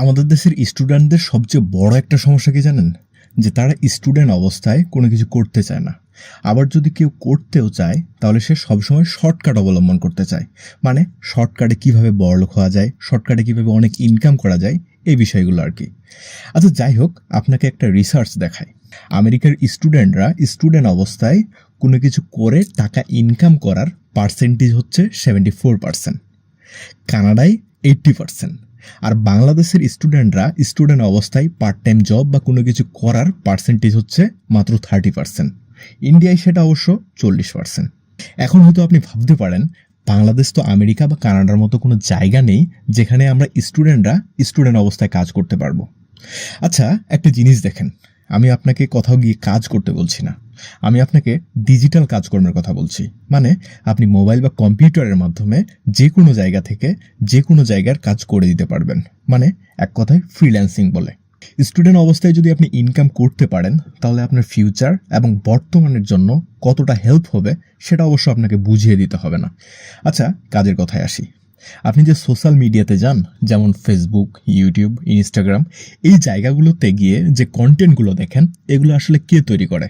আমাদের দেশের স্টুডেন্টদের সবচেয়ে বড় একটা সমস্যা কি জানেন? যে তারা স্টুডেন্ট অবস্থায় কোনো কিছু করতে চায় না। আবার যদি কেউ করতেও চায়, তাহলে সে সবসময় শর্টকাট অবলম্বন করতে চায়। মানে শর্টকাটে কীভাবে বড়লোক হওয়া যায়, শর্টকাটে কীভাবে অনেক ইনকাম করা যায়, এই বিষয়গুলো আর কি। আচ্ছা, যাই হোক, আপনাকে একটা রিসার্চ দেখায়। আমেরিকার স্টুডেন্টরা স্টুডেন্ট অবস্থায় কোনো কিছু করে টাকা ইনকাম করার পার্সেন্টেজ হচ্ছে 74%, কানাডায় 80%, আর বাংলাদেশের স্টুডেন্টরা স্টুডেন্ট অবস্থায় পার্ট টাইম জব বা কোনো কিছু করার পার্সেন্টেজ হচ্ছে মাত্র 30%। ইন্ডিয়ায় সেটা অবশ্য 40%। এখন হয়তো আপনি ভাবতে পারেন, বাংলাদেশ তো আমেরিকা বা কানাডার মতো কোনো জায়গা নেই যেখানে আমরা স্টুডেন্টরা স্টুডেন্ট অবস্থায় কাজ করতে পারবো। আচ্ছা, একটা জিনিস দেখেন, আমি আপনাকে কোথাও গিয়ে কাজ করতে বলছি না, আমি আপনাকে ডিজিটাল কাজকর্মের কথা বলছি। মানে আপনি মোবাইল বা কম্পিউটারের মাধ্যমে যে কোনো জায়গা থেকে যে কোনো জায়গার কাজ করে দিতে পারবেন। মানে এক কথায় ফ্রিল্যান্সিং বলে। স্টুডেন্ট অবস্থায় যদি আপনি ইনকাম করতে পারেন, তাহলে আপনার ফিউচার এবং বর্তমানের জন্য কতটা হেল্প হবে সেটা অবশ্য আপনাকে বুঝিয়ে দিতে হবে না। আচ্ছা, কাজের কথায় আসি। আপনি যে সোশ্যাল মিডিয়াতে যান, যেমন ফেসবুক, ইউটিউব, ইনস্টাগ্রাম, এই জায়গাগুলোতে গিয়ে যে কন্টেন্টগুলো দেখেন, এগুলো আসলে কে তৈরি করে?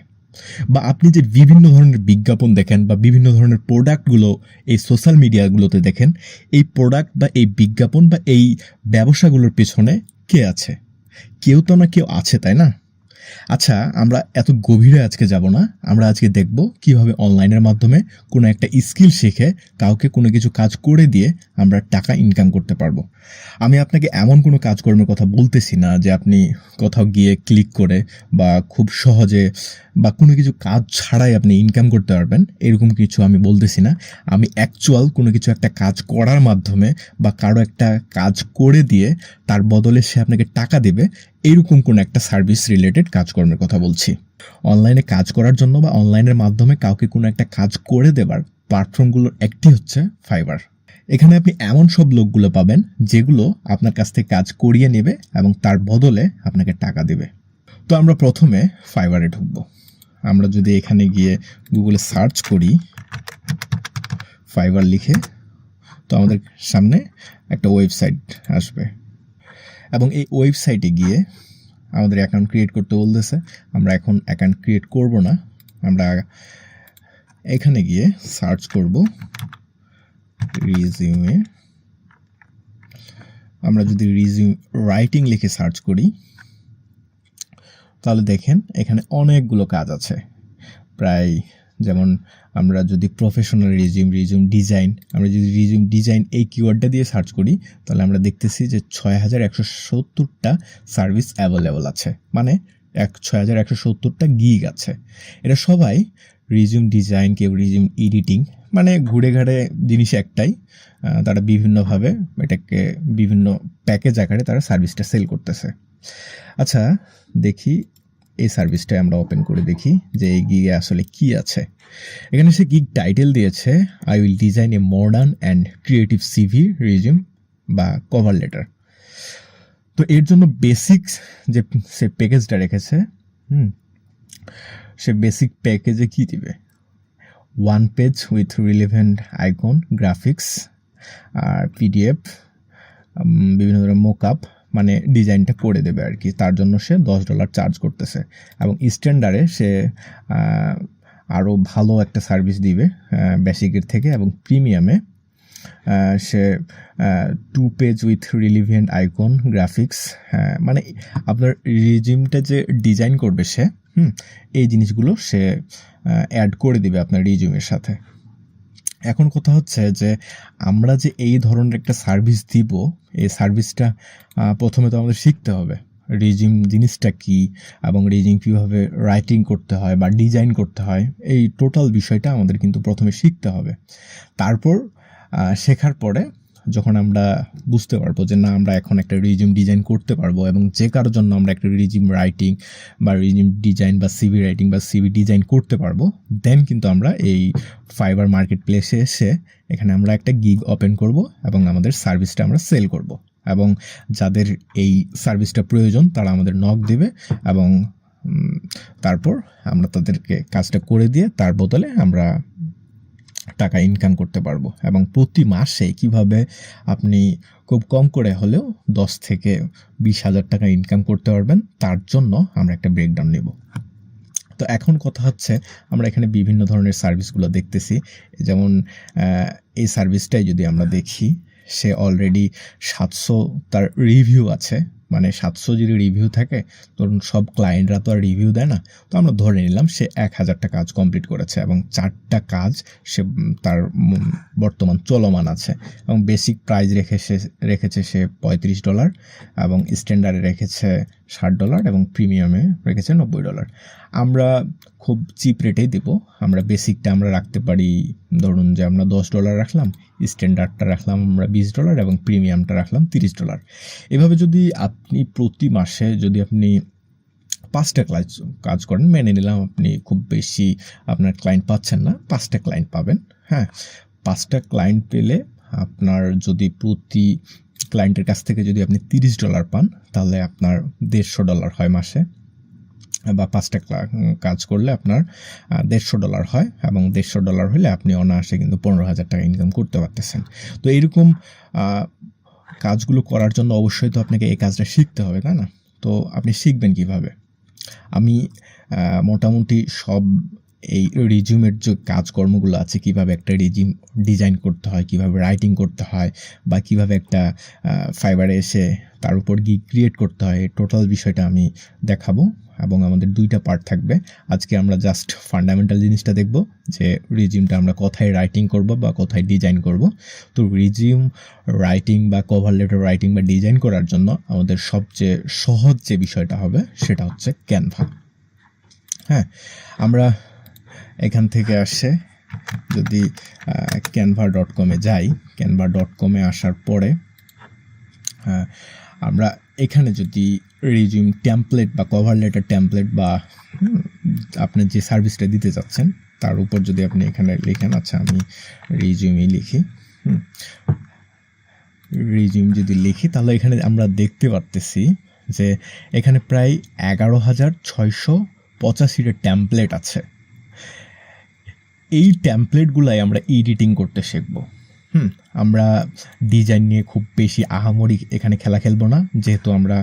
বা আপনি যে বিভিন্ন ধরনের বিজ্ঞাপন দেখেন বা বিভিন্ন ধরনের প্রোডাক্টগুলো এই সোশ্যাল মিডিয়াগুলোতে দেখেন, এই প্রোডাক্ট বা এই বিজ্ঞাপন বা এই ব্যবসাগুলোর পেছনে কে আছে? কেউ তো না কেউ আছে, তাই না? আচ্ছা, আমরা এত গভীরে আজকে যাব না। আমরা আজকে দেখব কিভাবে অনলাইনের মাধ্যমে কোনো একটা স্কিল শিখে কাউকে কোনো কিছু কাজ করে দিয়ে আমরা টাকা ইনকাম করতে পারবো। আমি আপনাকে এমন কোনো কাজকর্মের কথা বলতেছি না যে আপনি কোথাও গিয়ে ক্লিক করে বা খুব সহজে বা কোনো কিছু কাজ ছাড়াই আপনি ইনকাম করতে পারবেন, এরকম কিছু আমি বলতেছি না। আমি অ্যাকচুয়াল কোনো কিছু একটা কাজ করার মাধ্যমে বা কারো একটা কাজ করে দিয়ে তার বদলে সে আপনাকে টাকা দেবে, এইরকম কোনো একটা সার্ভিস রিলেটেড কাজকর্মের কথা বলছি। অনলাইনে কাজ করার জন্য বা অনলাইনের মাধ্যমে কাউকে কোনো একটা কাজ করে দেবার প্ল্যাটফর্মগুলোর একটি হচ্ছে ফাইবার। এখানে আপনি এমন সব লোকগুলো পাবেন যেগুলো আপনার কাছ থেকে কাজ করিয়ে নেবে এবং তার বদলে আপনাকে টাকা দেবে। তো আমরা প্রথমে ফাইবারে ঢুকবো। আমরা যদি এখানে গিয়ে গুগলে সার্চ করি ফাইবার লিখে, তো আমাদের সামনে একটা ওয়েবসাইট আসবে এবং এই ওয়েবসাইটে গিয়ে আমাদের অ্যাকাউন্ট ক্রিয়েট করতে বলতেছে। আমরা এখন অ্যাকাউন্ট ক্রিয়েট করব না, আমরা এখানে গিয়ে সার্চ করব রিজিউমে। আমরা যদি রিজিউম রাইটিং লিখে সার্চ করি, তাহলে দেখেন এখানে অনেকগুলো কাজ আছে। প্রায় যেমন আমরা যদি প্রফেশনাল রিজিউম ডিজাইন, আমরা যদি রিজিউম ডিজাইন এই কিওয়ার্ডটা দিয়ে সার্চ করি, তাহলে আমরা দেখতেছি যে 6170টা সার্ভিস অ্যাভেলেবল আছে। মানে 6170টা গিগ আছে। এটা সবাই রিজিউম ডিজাইন, কেউ রিজিউম এডিটিং, মানে ঘুরে ঘাড়ে জিনিস একটাই। তারা বিভিন্নভাবে এটাকে বিভিন্ন প্যাকেজ আকারে তারা সার্ভিসটা সেল করতেছে। আচ্ছা, দেখি এই সার্ভিসটা আমরা ওপেন করে দেখি যে এই গিগে আসলে কি আছে। এখানে সে গিগ টাইটেল দিয়েছে, I will design a modern and creative CV, resume বা কভার লেটার। তো এর জন্য বেসিক্স যে সে প্যাকেজটা রেখেছে, সে বেসিক প্যাকেজে কি দিবে? 1 page with relevant icon, graphics আর পিডিএফ, বিভিন্ন ধরনের মোকআপ, মানে ডিজাইনটা করে দেবে আর কি। তার জন্য সে $10 চার্জ করতেছে এবং স্ট্যান্ডার্ডে সে আরও ভালো একটা সার্ভিস দিবে বেসিকের থেকে, এবং প্রিমিয়ামে সে 2 page with relevant icon, graphics, মানে আপনার রিজিউমটা যে ডিজাইন করবে সে, এই জিনিসগুলো সে অ্যাড করে দিবে আপনার রিজিউমের সাথে। এখন কথা হচ্ছে যে আমরা যে এই ধরনের একটা সার্ভিস দিব, এই সার্ভিসটা প্রথমে তো আমাদের শিখতে হবে রিজিউম জিনিসটা কি এবং রিজিউম কীভাবে রাইটিং করতে হয় বা ডিজাইন করতে হয়, এই টোটাল বিষয়টা আমাদের কিন্তু প্রথমে শিখতে হবে। তারপর শেখার পরে যখন আমরা বুঝতে পারবো যে না, আমরা এখন একটা রিজিউম ডিজাইন করতে পারবো এবং যে কারোর জন্য আমরা একটা রিজিউম রাইটিং বা রিজিউম ডিজাইন বা সিভি রাইটিং বা সিভি ডিজাইন করতে পারবো, দেন কিন্তু আমরা এই ফাইবার মার্কেট প্লেসে এসে এখানে আমরা একটা গিগ ওপেন করব এবং আমাদের সার্ভিসটা আমরা সেল করব, এবং যাদের এই সার্ভিসটা প্রয়োজন তারা আমাদের নক দেবে এবং তারপর আমরা তাদেরকে কাজটা করে দিয়ে তার বদলে আমরা টাকা ইনকাম করতে পারবো এবং প্রতি মাসে কিভাবে আপনি খুব কম করে হলেও 10 থেকে 20,000 টাকা ইনকাম করতে পারবেন, তার জন্য আমরা একটা ব্রেকডাউন নেব। তো এখন কথা হচ্ছে, আমরা এখানে বিভিন্ন ধরনের সার্ভিসগুলো দেখতেছি। যেমন এই সার্ভিসটাই যদি আমরা দেখি, সে অলরেডি 700 তার রিভিউ আছে। মানে 700 যদি রিভিউ থাকে, ধরুন সব ক্লায়েন্টরা তো আর রিভিউ দেয় না, তো আমরা ধরে নিলাম সে 1000টা কাজ কমপ্লিট করেছে এবং 4টা কাজ সে তার বর্তমান চলমান আছে এবং বেসিক প্রাইস রেখেছে সে $35 এবং স্ট্যান্ডার্ডে রেখেছে $60 এবং প্রিমিয়ামে রেখেছে $90। আমরা খুব চিপ রেটেই দেব। আমরা বেসিকটা আমরা রাখতে পারি, ধরুন যে আমরা $10 রাখলাম, স্ট্যান্ডার্ডটা রাখলাম আমরা $20 এবং প্রিমিয়ামটা রাখলাম $30। এভাবে যদি আপনি প্রতি মাসে যদি আপনি 5টা কাজ করেন, মেনে নিলাম আপনি খুব বেশি আপনার ক্লায়েন্ট পাচ্ছেন না, 5টা ক্লায়েন্ট পাবেন। হ্যাঁ, 5টা ক্লায়েন্ট পেলে আপনার যদি প্রতি ক্লায়েন্টের কাছ থেকে যদি আপনি $30 পান, তাহলে আপনার $150 হয় মাসে, বা 5টা কাজ করলে আপনার $150 হয় এবং $150 হলে আপনি অনায়াসে কিন্তু 15,000 টাকা ইনকাম করতে পারতেছেন। তো এইরকম কাজগুলো করার জন্য অবশ্যই তো আপনাকে এই কাজটা শিখতে হবে, তাই না? তো আপনি শিখবেন কিভাবে? আমি মোটামুটি সব এই রিজিউমের যে কাজকর্মগুলো আছে, কিভাবে একটা রিজিউম ডিজাইন করতে হয়, কিভাবে রাইটিং করতে হয়, বা কিভাবে একটা ফাইবারে এসে তার উপর গিগ ক্রিয়েট করতে হয়, টোটাল বিষয়টা আমি দেখাবো এবং আমাদের 2টা পার্ট থাকবে। আজকে আমরা জাস্ট ফান্ডামেন্টাল জিনিসটা দেখব যে রিজিউমটা আমরা কোথায় রাইটিং করব বা কোথায় ডিজাইন করব। তো রিজিউম রাইটিং বা কভার লেটার রাইটিং বা ডিজাইন করার জন্য আমাদের সবচেয়ে সহজ যে বিষয়টা হবে সেটা হচ্ছে ক্যানভা। হ্যাঁ, আমরা এখান থেকে আসে যদি canva.com-এ যাই, canva.com-এ আসার পরে আমরা এখানে যদি রিজিউম টেমপ্লেট বা কভার লেটার টেমপ্লেট বা আপনি যে সার্ভিসটা দিতে যাচ্ছেন তার উপর যদি আপনি এখানে লিখেন, আচ্ছা আমি রিজিউমই লিখি, রিজিউম যদি লিখি, তাহলে এখানে আমরা দেখতে পারতেছি যে এখানে প্রায় 11,685টা টেমপ্লেট আছে। এই টেমপ্লেটগুলাই আমরা এডিটিং করতে শিখব। আমরা ডিজাইন নিয়ে খুব বেশি আহামরি এখানে খেলা খেলবো না, যেহেতু আমরা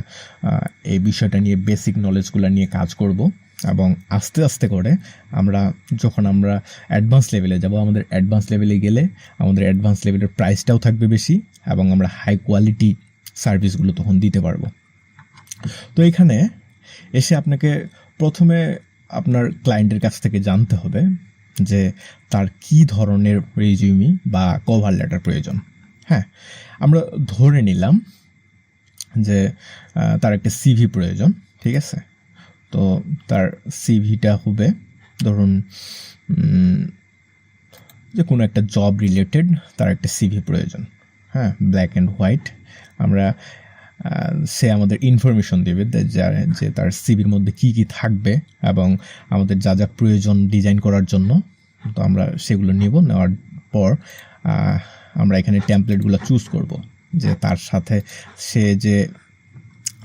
এই বিষয়টা নিয়ে বেসিক নলেজগুলো নিয়ে কাজ করব এবং আস্তে আস্তে করে যখন আমরা অ্যাডভান্স লেভেলে যাব, আমাদের অ্যাডভান্স লেভেলে গেলে আমাদের অ্যাডভান্স লেভেলের প্রাইসটাও থাকবে বেশি এবং আমরা হাই কোয়ালিটি সার্ভিসগুলো তখন দিতে পারবো। তো এখানে এসে আপনাকে প্রথমে আপনার ক্লায়েন্টের কাছ থেকে জানতে হবে যে তার কি ধরনের রিজিউমি বা কভার লেটার প্রয়োজন। হ্যাঁ, আমরা ধরে নিলাম যে তার একটা সিভি প্রয়োজন, ঠিক আছে? তো তার সিভিটা হবে ধরুন যে কোনো একটা জব রিলেটেড তার একটা সিভি প্রয়োজন। হ্যাঁ, ব্ল্যাক অ্যান্ড হোয়াইট। সে আমাদের ইনফরমেশন দেবে যে তার সিভির মধ্যে কি কি থাকবে এবং আমাদের যা যা প্রয়োজন ডিজাইন করার জন্য। তো আমরা সেগুলো নেওয়ার পর আমরা এখানে টেমপ্লেটগুলো চুজ করব যে তার সাথে সে যে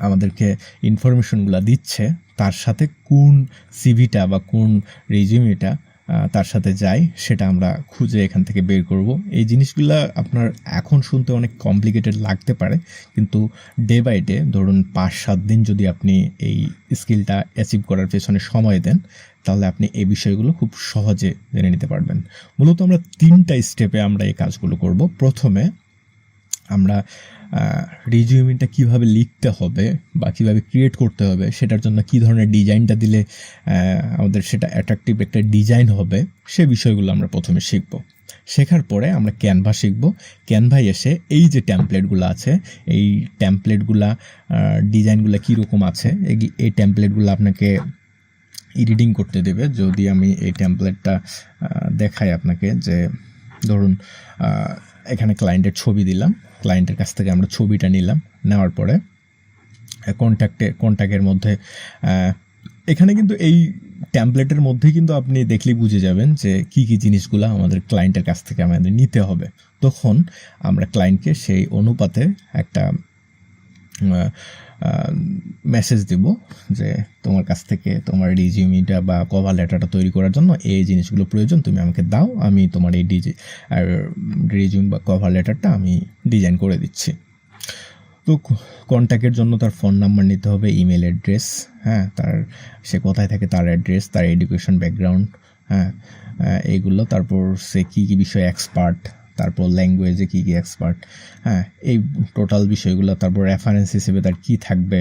আমাদেরকে ইনফরমেশনগুলো দিচ্ছে তার সাথে কোন সিভিটা বা কোন রিজিউমিটা তার সাথে যায় সেটা আমরা খুঁজে এখান থেকে বের করব। এই জিনিসগুলো আপনার এখন শুনতে অনেক কমপ্লিকেটেড লাগতে পারে, কিন্তু ডে বাই ডে ধরুন 5-7 দিন যদি আপনি এই স্কিলটা অ্যাচিভ করার পেছনে সময় দেন, তাহলে আপনি এই বিষয়গুলো খুব সহজে জেনে নিতে পারবেন। মূলত আমরা 3টা স্টেপে আমরা এই কাজগুলো করব। প্রথমে আমরা রিজিউমিটা কিভাবে লিখতে হবে বা কিভাবে ক্রিয়েট করতে হবে, সেটার জন্য কি ধরনের ডিজাইনটা দিলে আমাদের সেটা অ্যাট্রাকটিভ একটা ডিজাইন হবে, সে বিষয়গুলো আমরা প্রথমে শিখব। শেখার পরে আমরা ক্যানভা শিখব। ক্যানভায় এসে এই যে টেমপ্লেটগুলো আছে, এই টেমপ্লেটগুলা ডিজাইনগুলো কীরকম আছে, এই টেমপ্লেটগুলো আপনাকে এডিটিং করতে দেবে। যদি আমি এই টেমপ্লেটটা দেখাই আপনাকে, যে ধরুন এখানে ক্লায়েন্টের ছবি দিলাম, ক্লায়েন্টের কাছ থেকে আমরা ছবিটা নিলাম, নেওয়ার পরে কন্ট্যাক্টের মধ্যে এখানে কিন্তু এই টেমপ্লেটের মধ্যে কিন্তু আপনি দেখলেই বুঝে যাবেন যে কি কি জিনিসগুলো আমাদের ক্লায়েন্টের কাছ থেকে আমাদের নিতে হবে। তখন আমরা ক্লায়েন্টকে সেই অনুপাতে একটা মেসেজ দিব যে তোমার কাছ থেকে তোমার রিজিউমিটা বা কভার লেটারটা তৈরি করার জন্য এই জিনিসগুলো প্রয়োজন, তুমি আমাকে দাও, আমি তোমার এই রিজিউম বা কভার লেটারটা আমি ডিজাইন করে দিচ্ছি। তো কন্ট্যাক্টের জন্য তার ফোন নাম্বার নিতে হবে, ইমেল অ্যাড্রেস, হ্যাঁ, তার সে কোথায় থাকে তার অ্যাড্রেস, তার এডুকেশন ব্যাকগ্রাউন্ড, হ্যাঁ, এইগুলো, তারপর সে কী কী বিষয়ে এক্সপার্ট, তারপর ল্যাঙ্গুয়েজে কী কী এক্সপার্ট, হ্যাঁ, এই টোটাল বিষয়গুলো, তারপর রেফারেন্স হিসেবে তার কী থাকবে,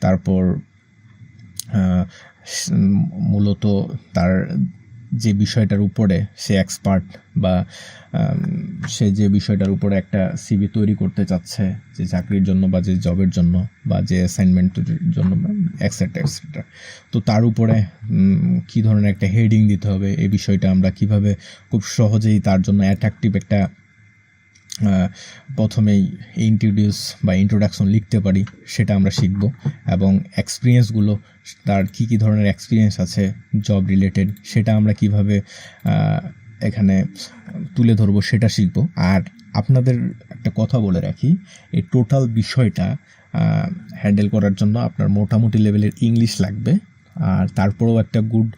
তারপর মূলত তার যে বিষয়টার উপরে সে এক্সপার্ট বা সে যে বিষয়টার উপরে একটা সিভি তৈরি করতে চাচ্ছে, যে চাকরির জন্য বা যে জবের জন্য বা যে অ্যাসাইনমেন্টের জন্য এক্সেট্রা এক্সেট্রা, তো তার উপরে কী ধরনের একটা হেডিং দিতে হবে, এই বিষয়টা আমরা কিভাবে খুব সহজেই তার জন্য অ্যাট্রাকটিভ একটা প্রথমেই ইন্ট্রোডাকশন লিখতে পারি, সেটা আমরা শিখব। এবং এক্সপিরিয়েন্সগুলো, তার কী কী ধরনের এক্সপিরিয়েন্স আছে জব রিলেটেড, সেটা আমরা কিভাবে এখানে তুলে ধরবো সেটা শিখব। আর আপনাদের একটা কথা বলে রাখি, এই টোটাল বিষয়টা হ্যান্ডেল করার জন্য আপনার মোটামুটি লেভেলের ইংলিশ লাগবে। আর তারপরেও একটা গুড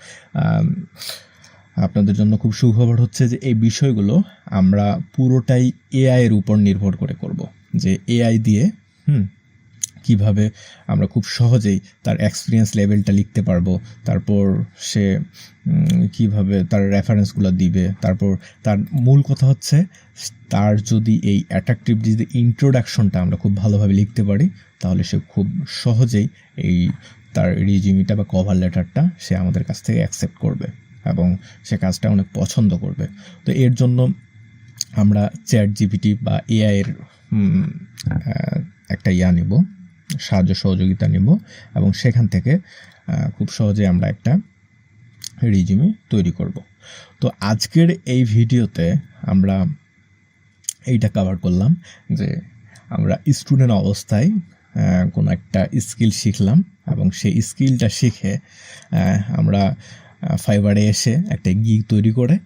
আপনাদের জন্য খুব সুখবর হচ্ছে যে এই বিষয়গুলো আমরা পুরোটাই এআইয়ের উপর নির্ভর করে করব, যে এআই দিয়ে কিভাবে আমরা খুব সহজেই তার এক্সপিরিয়েন্স লেভেলটা লিখতে পারবো, তারপর সে কিভাবে তার রেফারেন্সগুলো দিবে, তারপর তার মূল কথা হচ্ছে তার যদি এই অ্যাট্রাকটিভ যদি ইন্ট্রোডাকশনটা আমরা খুব ভালোভাবে লিখতে পারি, তাহলে সে খুব সহজেই এই তার রিজিউমিটা বা কভার লেটারটা সে আমাদের কাছ থেকে অ্যাকসেপ্ট করবে এবং সে কাজটা অনেক পছন্দ করবে। তো এর জন্য আমরা চ্যাট জিপিটি বা এআইয়ের একটা নেব, সাহায্য সহযোগিতা নেব, এবং সেখান থেকে খুব সহজে আমরা একটা রিজিউমি তৈরি করব। তো আজকের এই ভিডিওতে আমরা এইটা কভার করলাম যে আমরা স্টুডেন্ট অবস্থায় কোনো একটা স্কিল শিখলাম এবং সেই স্কিলটা শিখে আমরা ফাইবারে এসে একটা গিগ তৈরি করে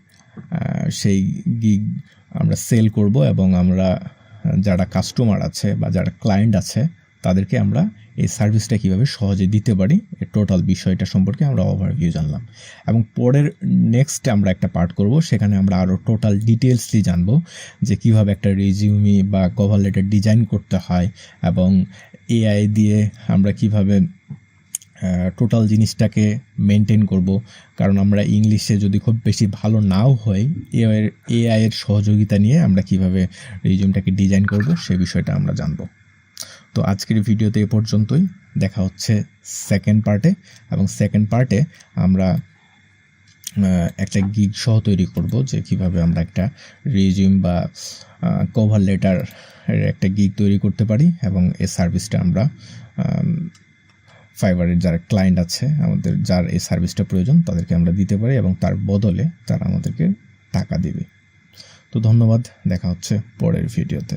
সেই গিগ আমরা সেল করব এবং আমরা যারা কাস্টমার আছে বা যারা ক্লায়েন্ট আছে তাদেরকে আমরা এই সার্ভিসটা কীভাবে সহজে দিতে পারি, এই টোটাল বিষয়টা সম্পর্কে আমরা ওভারভিউ জানলাম। এবং পরের নেক্সট আমরা একটা পার্ট করব, সেখানে আমরা আরও টোটাল ডিটেলসলি জানবো যে কীভাবে একটা রিজিউমি বা কভার লেটার ডিজাইন করতে হয় এবং এআই দিয়ে আমরা কীভাবে টোটাল জিনিসটাকে মেনটেন করব। কারণ আমরা ইংলিশে যদি খুব বেশি ভালো নাও হই, এআইয়ের সহযোগিতা নিয়ে আমরা কিভাবে রিজিউমটাকে ডিজাইন করব সে বিষয়টা আমরা জানব। তো আজকের ভিডিওতে এ পর্যন্তই, দেখা হচ্ছে সেকেন্ড পার্টে। এবং সেকেন্ড পার্টে আমরা একটা গিগ সহ তৈরি করব, যে কিভাবে আমরা একটা রিজিউম বা কভার লেটার একটা গিগ তৈরি করতে পারি এবং এই সার্ভিসটা আমরা ফাইবারের যারা ক্লায়েন্ট আছে আমাদের, যার এই সার্ভিসটা প্রয়োজন, তাদেরকে আমরা দিতে পারি এবং তার বদলে তারা আমাদেরকে টাকা দেবে। তো ধন্যবাদ, দেখা হচ্ছে পরের ভিডিওতে।